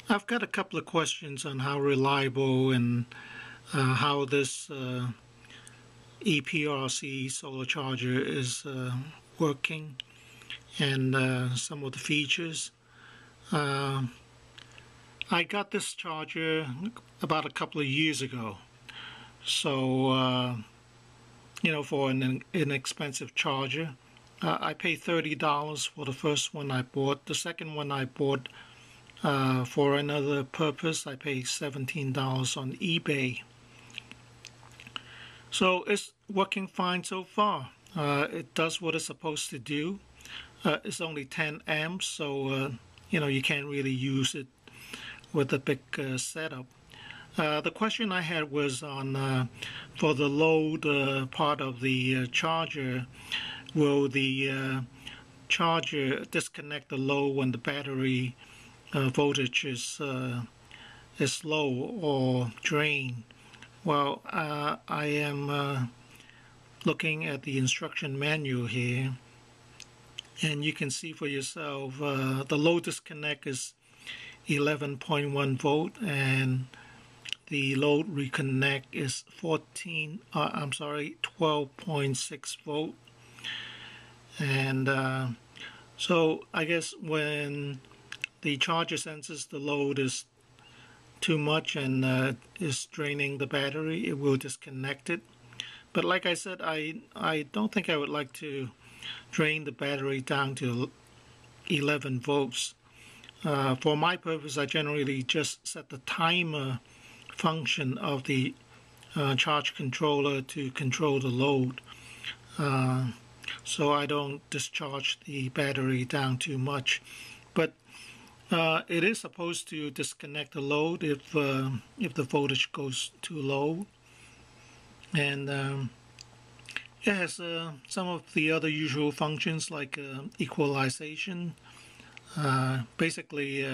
I've got a couple of questions on how reliable and how this EPRC solar charger is working, and some of the features. Uh, I got this charger about a couple of years ago, so for an inexpensive charger. I paid $30 for the first one I bought. The second one I bought for another purpose. I paid $17 on eBay. So it's working fine so far. It does what it's supposed to do. It's only 10 amps, so you can't really use it with a big setup. The question I had was on for the load part of the charger. Will the charger disconnect the load when the battery voltage is low or drained? Well, I am looking at the instruction manual here, and you can see for yourself the load disconnect is 11.1 volt, and the load reconnect is 12.6 volt. And so I guess when the charger senses the load is too much and is draining the battery, it will disconnect it. But like I said, I don't think I would like to drain the battery down to 11 volts. For my purpose, I generally just set the timer function of the charge controller to control the load, so I don't discharge the battery down too much. But it is supposed to disconnect the load if the voltage goes too low, and it has some of the other usual functions like equalization. Basically,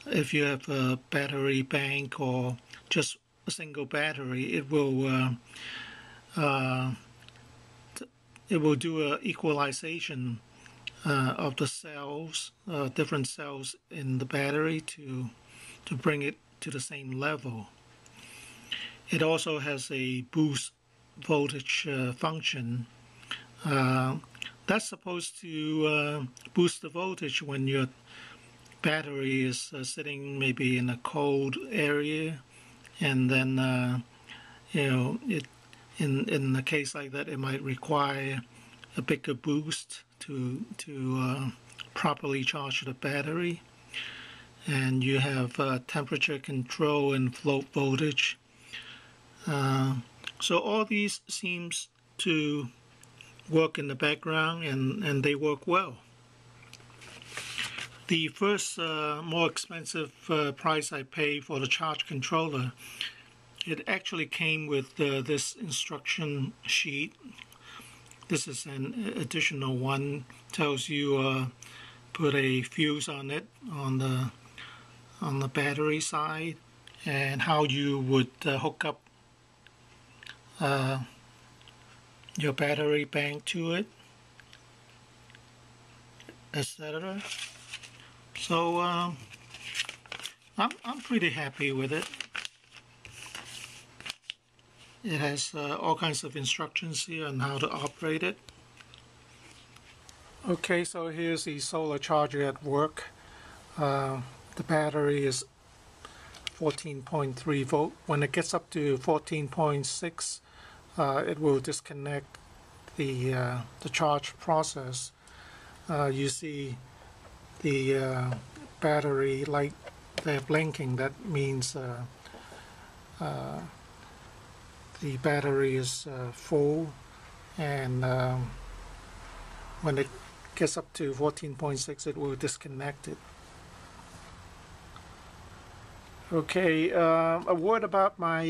if you have a battery bank or just a single battery, it will do an equalization of the cells, different cells in the battery to bring it to the same level. It also has a boost voltage function. That's supposed to boost the voltage when your battery is sitting maybe in a cold area, and then it in a case like that, it might require a bigger boost to properly charge the battery. And you have temperature control and float voltage. So all these seems to work in the background, and they work well. The first more expensive price I paid for the charge controller, it actually came with this instruction sheet. This is an additional one. Tells you put a fuse on it on the battery side, and how you would hook up your battery bank to it, etc. So I'm pretty happy with it. It has all kinds of instructions here on how to operate it. Okay, so here's the solar charger at work. The battery is 14.3 volt. When it gets up to 14.6, it will disconnect the charge process. You see the battery light there blinking. That means the battery is full, and when it gets up to 14.6, it will disconnect it. Okay, a word about my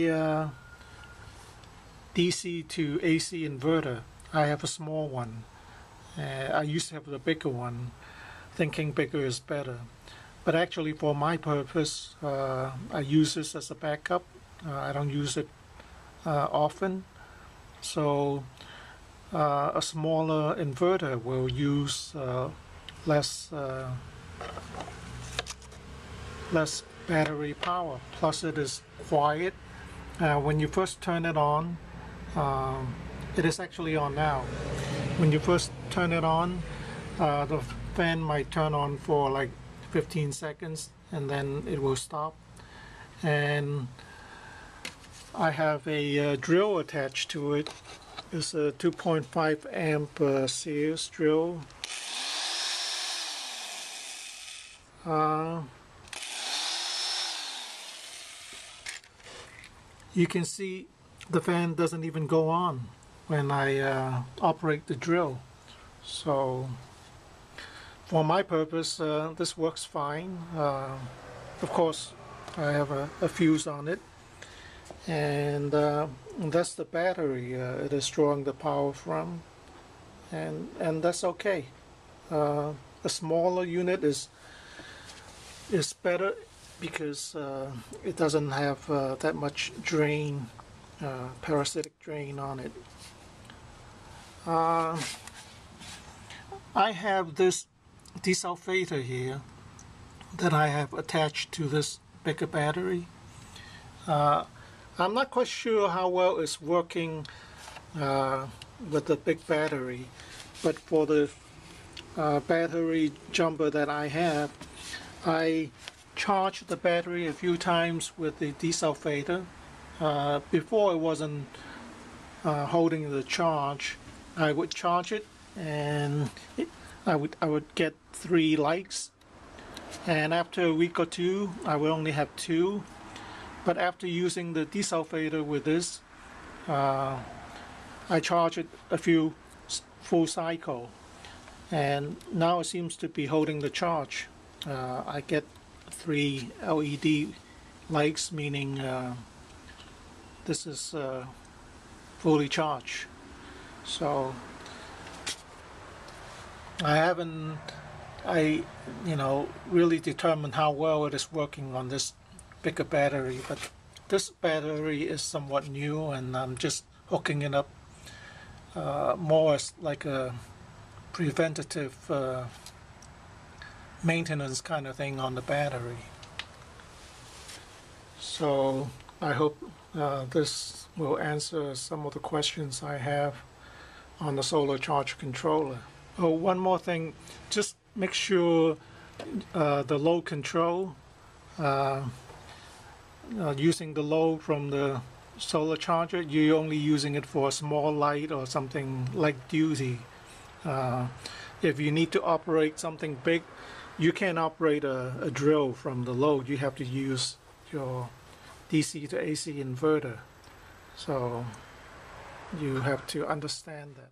DC to AC inverter. I have a small one. I used to have a bigger one, thinking bigger is better. But actually, for my purpose, I use this as a backup. I don't use it often. So a smaller inverter will use less less battery power. Plus it is quiet. When you first turn it on, it is actually on now. When you first turn it on, the fan might turn on for like 15 seconds and then it will stop. And I have a drill attached to it. It's a 2.5 amp Sears drill. You can see the fan doesn't even go on when I operate the drill. So for my purpose, this works fine. Of course, I have a fuse on it, and that's the battery it is drawing the power from, and that's okay. A smaller unit is better because it doesn't have that much drain, parasitic drain on it. I have this desulfator here that I have attached to this bigger battery. I'm not quite sure how well it's working with the big battery, but for the battery jumper that I have, I charged the battery a few times with the desulfator. Before it wasn't holding the charge. I would charge it and I would get 3 lights, and after a week or two I would only have 2. But after using the desulfator with this, I charge it a few full cycle, and now it seems to be holding the charge. I get 3 LED lights, meaning this is fully charged. So I haven't really determined how well it is working on this bigger battery, but this battery is somewhat new and I'm just hooking it up more as like a preventative maintenance kind of thing on the battery. So I hope this will answer some of the questions I have on the solar charge controller. Oh, one more thing, just make sure the load control, using the load from the solar charger, you're only using it for a small light or something like duty. If you need to operate something big, you can't operate a drill from the load. You have to use your DC to AC inverter. So you have to understand that.